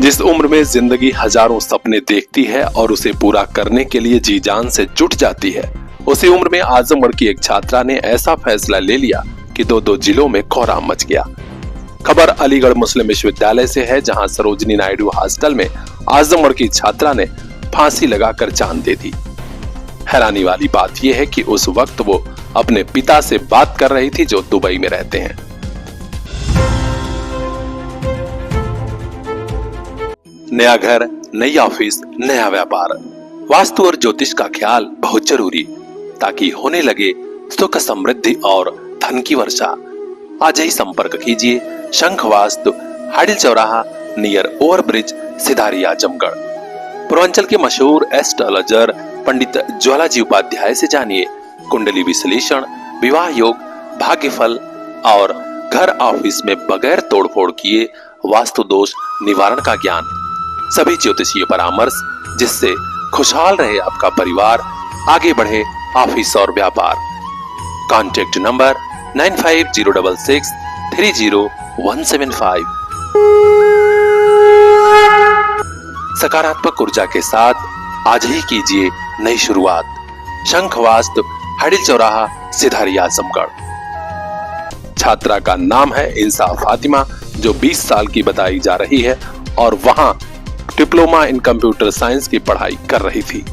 जिस उम्र में जिंदगी हजारों सपने देखती है और उसे पूरा करने के लिए जी जान से जुट जाती है, उसी उम्र में आजमगढ़ की एक छात्रा ने ऐसा फैसला ले लिया कि दो जिलों में कोहराम मच गया। खबर अलीगढ़ मुस्लिम विश्वविद्यालय से है, जहां सरोजनी नायडू हॉस्टल में आजमगढ़ की छात्रा ने फांसी लगाकर जान दे दी। हैरानी वाली बात यह है कि उस वक्त वो अपने पिता से बात कर रही थी, जो दुबई में रहते हैं। नया घर, नई ऑफिस, नया व्यापार, वास्तु और ज्योतिष का ख्याल बहुत जरूरी, ताकि होने लगे सुख समृद्धि और धन की वर्षा। आज ही संपर्क कीजिए शंख वास्तु, हाडिल चौराहा, नियर ओवर ब्रिज, सिधारी, आजमगढ़। पूर्वांचल के मशहूर एस्ट्रोलॉजर पंडित ज्वालाजी उपाध्याय से जानिए कुंडली विश्लेषण, विवाह योग, भाग्यफल और घर ऑफिस में बगैर तोड़फोड़ किए वास्तु दोष निवारण का ज्ञान। सभी ज्योतिषीय परामर्श, जिससे खुशहाल रहे आपका परिवार, आगे बढ़े ऑफिस और व्यापार। Contact number 9506630175। सकारात्मक ऊर्जा के साथ आज ही कीजिए नई शुरुआत। शंख वास्तु, हाडिल चौराहा, सिधारी, आजमगढ़। छात्रा का नाम है इंसाफ फातिमा, जो 20 साल की बताई जा रही है और वहां डिप्लोमा इन कंप्यूटर साइंस की पढ़ाई कर रही थी।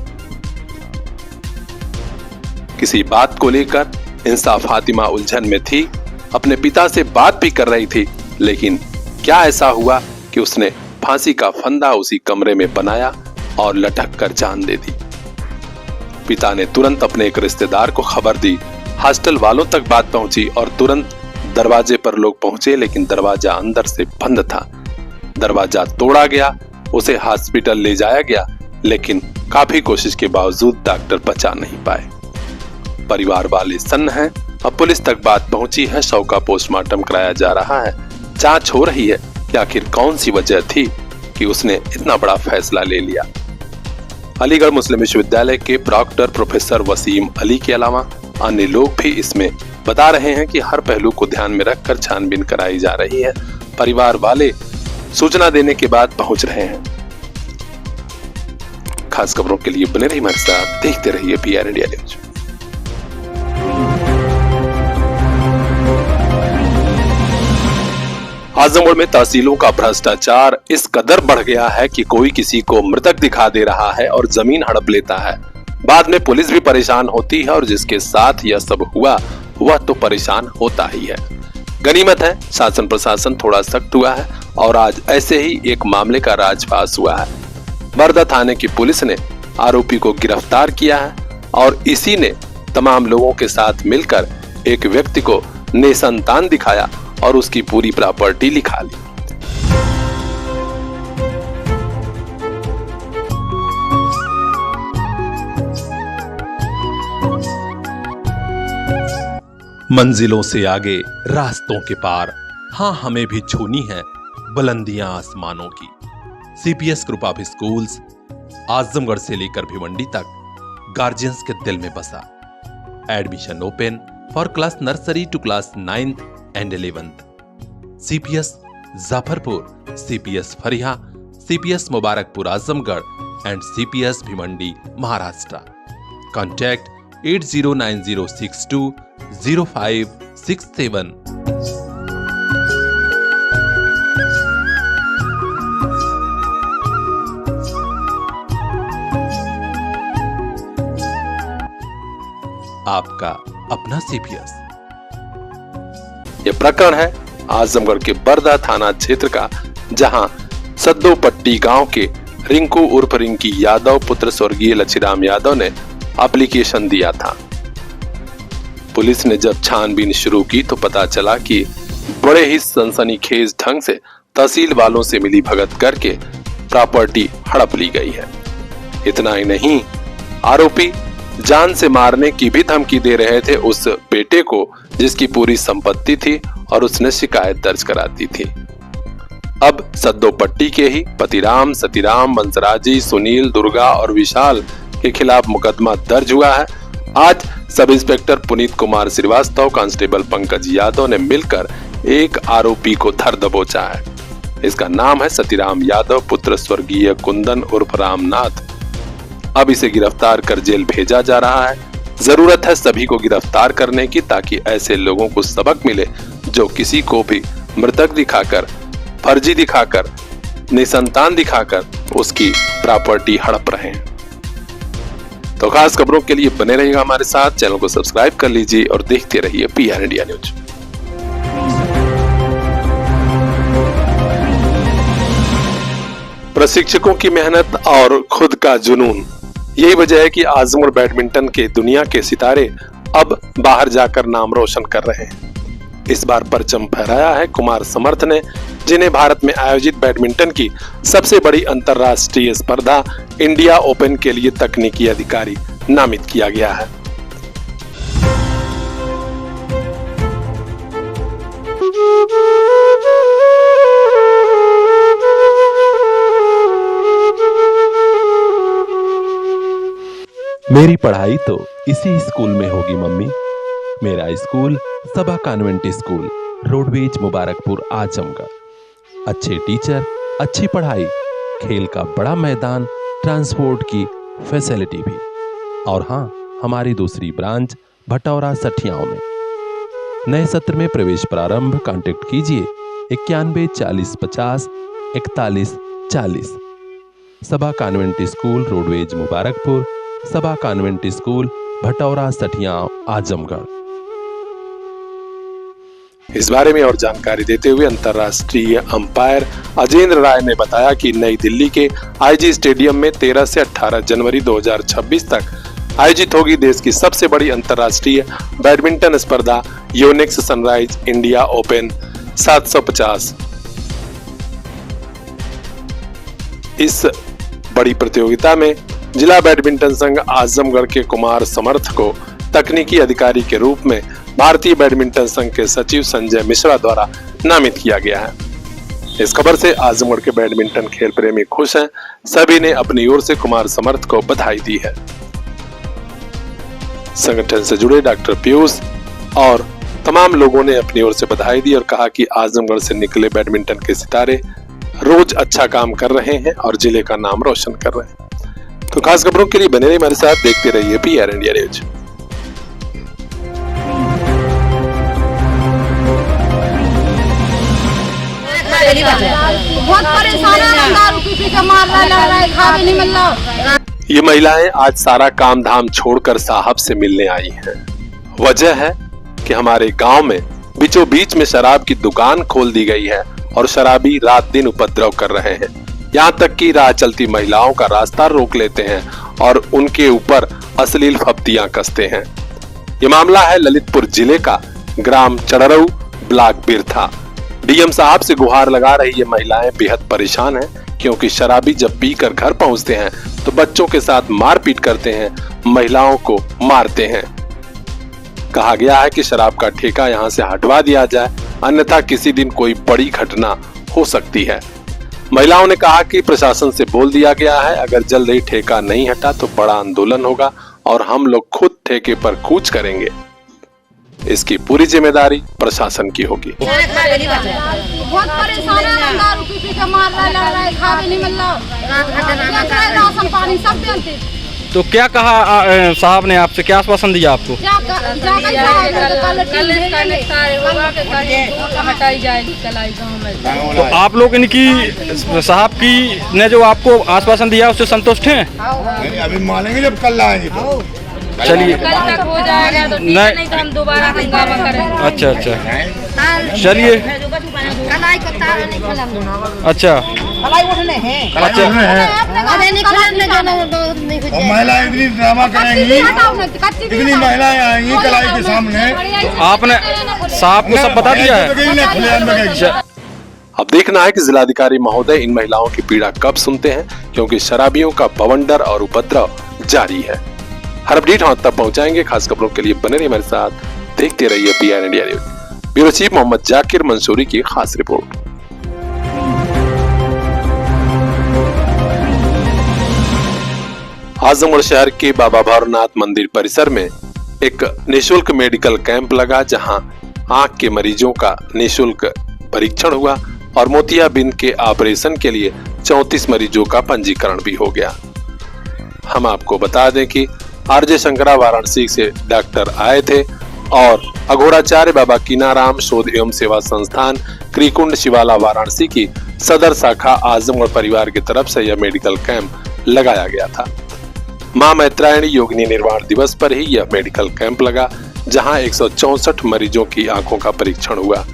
किसी बात को लेकर इंसाफ फातिमा उलझन में थी, अपने पिता से बात भी कर रही थी, लेकिन क्या ऐसा हुआ कि उसने फांसी का फंदा उसी कमरे में बनाया और लटक कर जान दे दी। पिता ने तुरंत अपने एक रिश्तेदार को खबर दी। हॉस्टल वालों तक बात पहुंची और तुरंत दरवाजे पर लोग पहुंचे, लेकिन दरवाजा अंदर से बंद था। दरवाजा तोड़ा गया, उसे हॉस्पिटल ले जाया गया, लेकिन काफी कोशिश के बावजूद डॉक्टर बचा नहीं पाए। परिवार वाले सन्न हैं। अब पुलिस तक बात पहुंची है, शव का पोस्टमार्टम कराया जा रहा है। जांच हो रही है कि आखिर कौन सी वजह थी कि उसने इतना बड़ा फैसला ले लिया। अलीगढ़ मुस्लिम विश्वविद्यालय के प्रॉक्टर प्रोफेसर वसीम अली के अलावा अन्य लोग भी इसमें बता रहे हैं कि हर पहलू को ध्यान में रखकर छानबीन कराई जा रही है। परिवार वाले सूचना देने के बाद पहुंच रहे हैं। खास खबरों के लिए बने रहिए हमारे साथ, देखते रहिए PR इंडिया न्यूज। आजमगढ़ में तहसीलों का भ्रष्टाचार इस कदर बढ़ गया है कि कोई किसी को मृतक दिखा दे रहा है और जमीन हड़प लेता है। बाद में पुलिस भी परेशान होती है और जिसके साथ यह सब हुआ वह तो परेशान होता ही है। गनीमत है शासन प्रशासन थोड़ा सख्त हुआ है और आज ऐसे ही एक मामले का राजपास हुआ है। बरदा थाने की पुलिस ने आरोपी को गिरफ्तार किया है और इसी ने तमाम लोगों के साथ मिलकर एक व्यक्ति को निसंतान दिखाया और उसकी पूरी प्रॉपर्टी लिखा ली। मंजिलों से आगे रास्तों के पार, हाँ हमें भी छूनी है बुलंदियां आसमानों की। CPS group of schools Azamgarh से लेकर भिवंडी तक गार्जियंस के दिल में बसा। Admission open for class nursery to class 9th and 11th। CPS Jafarpur, CPS Fariya, CPS Mubarakpur Azamgarh and CPS Bhiwandi Maharashtra. Contact 8090620567। आपका अपना CPS। यह प्रकरण है आजमगढ़ के बरदा थाना क्षेत्र का, जहां सद्दोपट्टी गांव के रिंकू उर्फ रिंकी यादव पुत्र स्वर्गीय लच्छीराम यादव ने एप्लीकेशन दिया था। पुलिस ने जब छानबीन शुरू की तो पता चला कि बड़े ही सनसनीखेज ढंग से तहसील वालों से मिली भगत करके प्रॉपर्टी हड़प ली गई है। इतना ही नहीं, आरोपी जान से मारने की भी धमकी दे रहे थे उस बेटे को जिसकी पूरी संपत्ति थी और उसने शिकायत दर्ज कराती थी। अब सद्दोपट्टी के ही पतिराम, सतीराम, बंसराजी, सुनील, दुर्गा और विशाल के खिलाफ मुकदमा दर्ज हुआ है। आज सब इंस्पेक्टर पुनीत कुमार श्रीवास्तव, कांस्टेबल पंकज यादव ने मिलकर एक आरोपी को धर दबोचा है। इसका नाम है सतीराम यादव पुत्र स्वर्गीय कुंदन उर्फ रामनाथ। अब इसे गिरफ्तार कर जेल भेजा जा रहा है। जरूरत है सभी को गिरफ्तार करने की, ताकि ऐसे लोगों को सबक मिले जो किसी को भी मृतक दिखाकर, फर्जी दिखाकर, निसंतान दिखाकर उसकी प्रॉपर्टी हड़प रहे हैं। तो खास खबरों के लिए बने रहिएगा हमारे साथ, चैनल को सब्सक्राइब कर लीजिए और देखते रहिए PR इंडिया न्यूज। प्रशिक्षकों की मेहनत और खुद का जुनून, यही वजह है कि आजमगढ़ बैडमिंटन के दुनिया के सितारे अब बाहर जाकर नाम रोशन कर रहे हैं। इस बार परचम फहराया है कुमार समर्थ ने, जिन्हें भारत में आयोजित बैडमिंटन की सबसे बड़ी अंतर्राष्ट्रीय स्पर्धा इंडिया ओपन के लिए तकनीकी अधिकारी नामित किया गया है। मेरी पढ़ाई तो इसी स्कूल में होगी मम्मी। मेरा school Saba convent school, roadways Mubarakpur Azamgarh. अच्छे टीचर, अच्छी पढ़ाई, खेल का बड़ा मैदान, ट्रांसपोर्ट की फैसिलिटी भी। और हाँ, हमारी दूसरी ब्रांच भटौरा सठियाओं में। नए सत्र में प्रवेश प्रारंभ। कांटेक्ट कीजिए 91 40 50 41 40। सबा कॉन्वेंट स्कूल, रोडवेज मुबारकपुर, सबा कॉन्वेंट स्कूल, भटौरा सठियाओं आजमगढ़। इस बारे में और जानकारी देते हुए अंतर्राष्ट्रीय अंपायर अजेंद्र राय ने बताया कि नई दिल्ली के IG स्टेडियम में 13 से 18 जनवरी 2026 तक आयोजित होगी देश की सबसे बड़ी अंतर्राष्ट्रीय बैडमिंटन स्पर्धा योनिक्स सनराइज इंडिया ओपन 750। इस बड़ी प्रतियोगिता में जिला बैडमिंटन संघ आजमगढ़ के कुमार समर्थ को तकनीकी अधिकारी के रूप में भारतीय बैडमिंटन संघ के सचिव संजय मिश्रा द्वारा नामित किया गया है। इस खबर से आजमगढ़ के बैडमिंटन खेल प्रेमी खुश हैं। सभी ने अपनी ओर से कुमार समर्थ को बधाई दी है। संगठन से जुड़े डॉक्टर पीयूष और तमाम लोगों ने अपनी ओर से बधाई दी और कहा कि आजमगढ़ से निकले बैडमिंटन के सितारे रोज अच्छा काम कर रहे हैं और जिले का नाम रोशन कर रहे हैं। तो खास खबरों के लिए बने रहिए हमारे साथ, देखते रहिए PR इंडिया न्यूज। बहुत परेशान है, दारू पी के मार रहा है, खाने नहीं मिल रहा। ये महिलाएं आज सारा काम धाम छोड़कर साहब से मिलने आई हैं। वजह है कि हमारे गांव में बीचों बीच में शराब की दुकान खोल दी गई है और शराबी रात दिन उपद्रव कर रहे हैं। यहाँ तक कि राह चलती महिलाओं का रास्ता रोक लेते हैं और उनके ऊपर अश्लील फब्तियां कसते हैं। ये मामला है ललितपुर जिले का, ग्राम चड़रऊ, ब्लॉक बिरथा। DM साहब से गुहार लगा रही ये महिलाएं बेहद परेशान हैं, क्योंकि शराबी जब पीकर घर पहुंचते हैं तो बच्चों के साथ मारपीट करते हैं, महिलाओं को मारते हैं। कहा गया है कि शराब का ठेका यहां से हटवा दिया जाए, अन्यथा किसी दिन कोई बड़ी घटना हो सकती है। महिलाओं ने कहा कि प्रशासन से बोल दिया गया है, अगर जल्द ही ठेका नहीं हटा तो बड़ा आंदोलन होगा और हम लोग खुद ठेके पर कूच करेंगे। इसकी पूरी जिम्मेदारी प्रशासन की होगी। बहुत परेशान है, दारू पी के मार रहा है, खाने नहीं मिल रहा, राशन पानी सब देते। तो क्या कहा साहब ने आपसे, क्या आश्वासन दिया आपको? तो आप लोग इनकी साहब की ने जो आपको आश्वासन दिया उससे संतुष्ट हैं? अभी मानेंगे जब कल आएंगे तो। चलिए, कल तक हो जाएगा तो ठीक है, नहीं तो हम दोबारा हंगामा करेंगे। अच्छा चलिए, अच्छा महिलाएं इतनी ड्रामा करेंगी, इतनी महिलाएं आएंगी कलाई के सामने। तो आपने साहब को सब बता दिया है? अब देखना है कि जिलाधिकारी महोदय इन महिलाओं की पीड़ा कब सुनते हैं, क्योंकि शराबियों का बवंडर और उपद्रव जारी है। हर अपडेट हम तक पहुंचाएंगे। खास खबरों के लिए बने रहिए हमारे साथ, देखते रहिए PR India news. Bureau chief Mohammad Zakir Mansoori की खास रिपोर्ट। आजमगढ़ शहर के बाबा भैरवनाथ मंदिर परिसर में एक निशुल्क मेडिकल कैंप लगा, जहां आंख के मरीजों का निशुल्क परीक्षण हुआ और मोतियाबिंद के ऑपरेशन के लिए 34 मरीजों का पंजीकरण भी हो गया। हम आपको बता दें कि आरजे शंकरा वाराणसी से डॉक्टर आए थे और अघोराचार्य बाबा कीनाराम शोध एवं सेवा संस्थान क्रीकुंड शिवाला वाराणसी की सदर शाखा आजमगढ़ परिवार की तरफ से यह मेडिकल कैंप लगाया गया था। मां मैत्रायणी योगिनी निर्वाण दिवस पर ही यह मेडिकल कैंप लगा, जहां 164 मरीजों की आंखों का परीक्षण हुआ।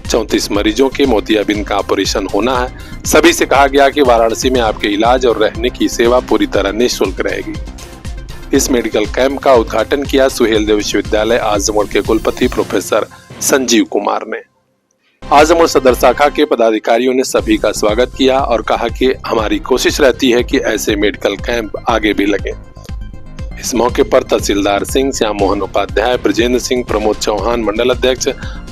34 मरीजों के मोतियाबिंद का ऑपरेशन होना है। सभी से कहा गया कि वाराणसी में आपके इलाज और रहने की सेवा पूरी तरह निःशुल्क रहेगी। इस मेडिकल कैंप का उद्घाटन किया सुहेलदेव विश्वविद्यालय आजमगढ़ के कुलपति प्रोफेसर संजीव कुमार ने। आजमगढ़ सदर शाखा के पदाधिकारियों ने सभी का स्वागत किया और कहा कि हमारी कोशिश रहती है कि ऐसे मेडिकल कैंप आगे भी लगे। इस मौके पर तहसीलदार सिंह, श्याम मोहन उपाध्याय, ब्रजेंद्र सिंह, प्रमोद चौहान मंडल अध्यक्ष,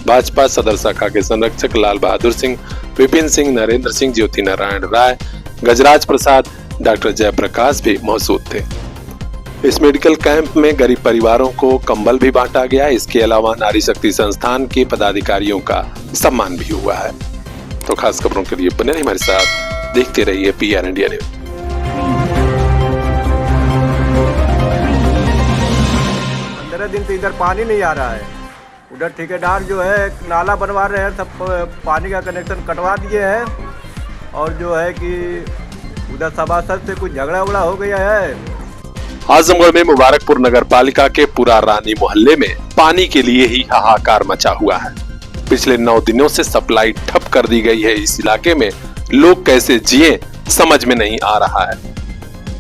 भाजपा सदर शाखा के संरक्षक लाल बहादुर सिंह, विपिन सिंह, नरेंद्र सिंह, ज्योति नारायण राय, गजराज प्रसाद, डॉक्टर जयप्रकाश भी मौजूद थे। इस मेडिकल कैंप में गरीब परिवारों को कंबल भी बांटा गया। इसके अलावा नारी शक्ति संस्थान के पदाधिकारियों का सम्मान भी हुआ है। तो खास खबरों के लिए बने रहिए हमारे साथ, देखते रहिए PR इंडिया न्यूज। 15 दिन से इधर पानी नहीं आ रहा है। उधर ठेकेदार जो है नाला बनवा रहे हैं, सब पानी का कनेक्शन कटवा दिए हैं। और जो है कि उधर सभासद से कुछ झगड़ा उगड़ा हो गया है। आजमगढ़ में मुबारकपुर नगर पालिका के पुरा रानी मोहल्ले में पानी के लिए ही हाहाकार मचा हुआ है। पिछले 9 दिनों से सप्लाई ठप कर दी गई है। इस इलाके में लोग कैसे जिए समझ में नहीं आ रहा है।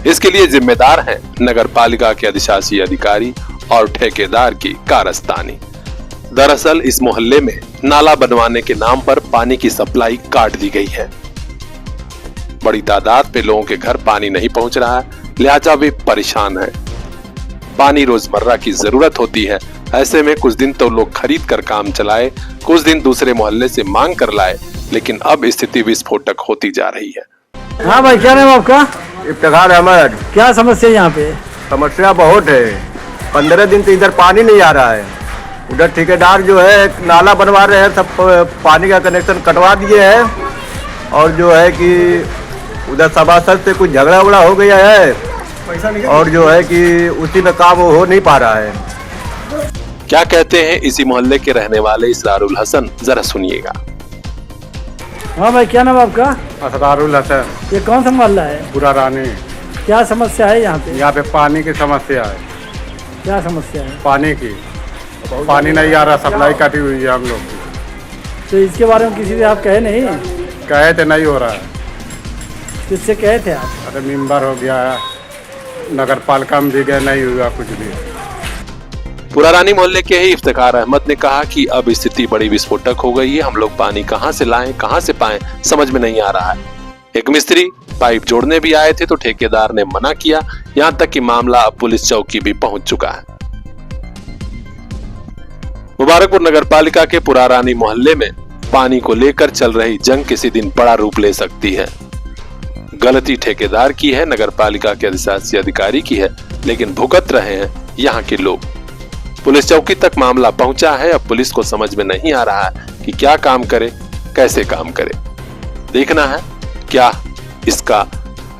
इसके लिए जिम्मेदार हैं नगर पालिका के अधिशासी अधिकारी और ठेकेदार की कारस्तानी। दरअसल इस मोहल्ले में नाला बनवाने के नाम पर पानी की सप्लाई काट दी गई है। बड़ी तादाद पे लोगों के घर पानी नहीं पहुंच रहा है, लिहाजा वे परेशान हैं। पानी रोजमर्रा की जरूरत होती है। ऐसे में कुछ दिन तो लोग खरीद कर काम चलाए, कुछ दिन दूसरे मोहल्ले से मांग कर लाए, लेकिन अब स्थिति विस्फोटक होती जा रही है। हाँ भाई, क्या नाम आपका? इफ्तिखार अहमद। क्या समस्या है यहाँ पे? समस्या बहुत है। 15 दिन से इधर पानी नहीं आ रहा है। उधर ठेकेदार जो है नाला बनवा रहे हैं, सब पानी का कनेक्शन कटवा दिए हैं। और जो है कि उधर सभासद से कुछ झगड़ा उगड़ा हो गया है। और जो है कि उसी में काम हो नहीं पा रहा है। क्या कहते हैं इसी मोहल्ले के रहने वाले इसरारुल हसन, जरा सुनिएगा। हाँ भाई, क्या नाम आपका? असरारुल हसन। ये कौन सा मोहल्ला है? पुरा रानी। क्या समस्या है यहाँ पे? यहाँ पे पानी की समस्या है। क्या समस्या है? पानी की, पानी नहीं आ रहा, सप्लाई कटी हुई है हम लोग की। तो इसके बारे में किसी से आप कहे नहीं? कहे थे नहीं हो रहा है। किससे कहे थे आप? अरे मेंबर हो गया है, नगर पालिका में भी गए, नहीं हुआ कुछ भी। पुरा रानी मोहल्ले के ही इफ्तिखार अहमद ने कहा कि अब स्थिति बड़ी विस्फोटक हो गई है। हम लोग पानी कहां से लाएं, कहां से पाएं, समझ में नहीं आ रहा है। एक मिस्त्री पाइप जोड़ने भी आए थे तो ठेकेदार ने मना किया। यहां तक कि मामला अब पुलिस चौकी भी पहुंच चुका है। मुबारकपुर नगर पालिका के पुरा रानी मोहल्ले में पानी को लेकर चल रही जंग किसी दिन बड़ा रूप ले सकती है। गलती ठेकेदार की है, नगर पालिका के अधिशासी अधिकारी की है, लेकिन भुगत रहे हैं यहाँ के लोग। पुलिस चौकी तक मामला पहुंचा है। अब पुलिस को समझ में नहीं आ रहा है कि क्या काम करे, कैसे काम करे। देखना है क्या इसका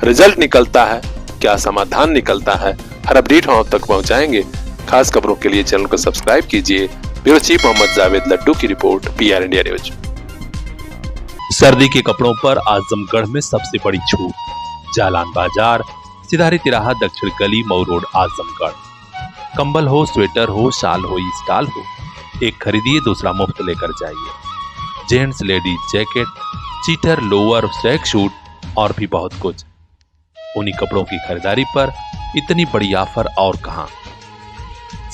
रिजल्ट निकलता है, क्या समाधान निकलता है। हर अपडेट हम तक पहुंचाएंगे। खास खबरों के लिए चैनल को सब्सक्राइब कीजिए। ब्यूरो चीफ मोहम्मद जावेद लड्डू की रिपोर्ट, PR इंडिया न्यूज। सर्दी के कपड़ों पर आजमगढ़ में सबसे बड़ी छूट। जालान बाजार, सिधारी तिराहा, दक्षिण गली, मऊ रोड, आजमगढ़। कंबल हो, स्वेटर हो, शाल हो, स्टाल हो, एक खरीदिए दूसरा मुफ्त लेकर जाइए। जेंट्स लेडीज जैकेट, चीटर, लोअर, स्ट्रैक शूट और भी बहुत कुछ। उन्हीं कपड़ों की खरीदारी पर इतनी बड़ी ऑफर और कहां।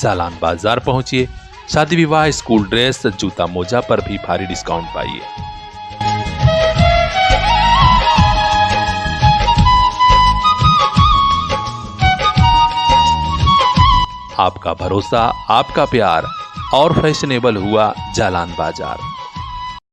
जालान बाजार पहुंचिए। शादी विवाह, स्कूल ड्रेस, जूता मोजा पर भी भारी डिस्काउंट पाइए। आपका भरोसा, आपका प्यार और फैशनेबल हुआ जालान बाजार।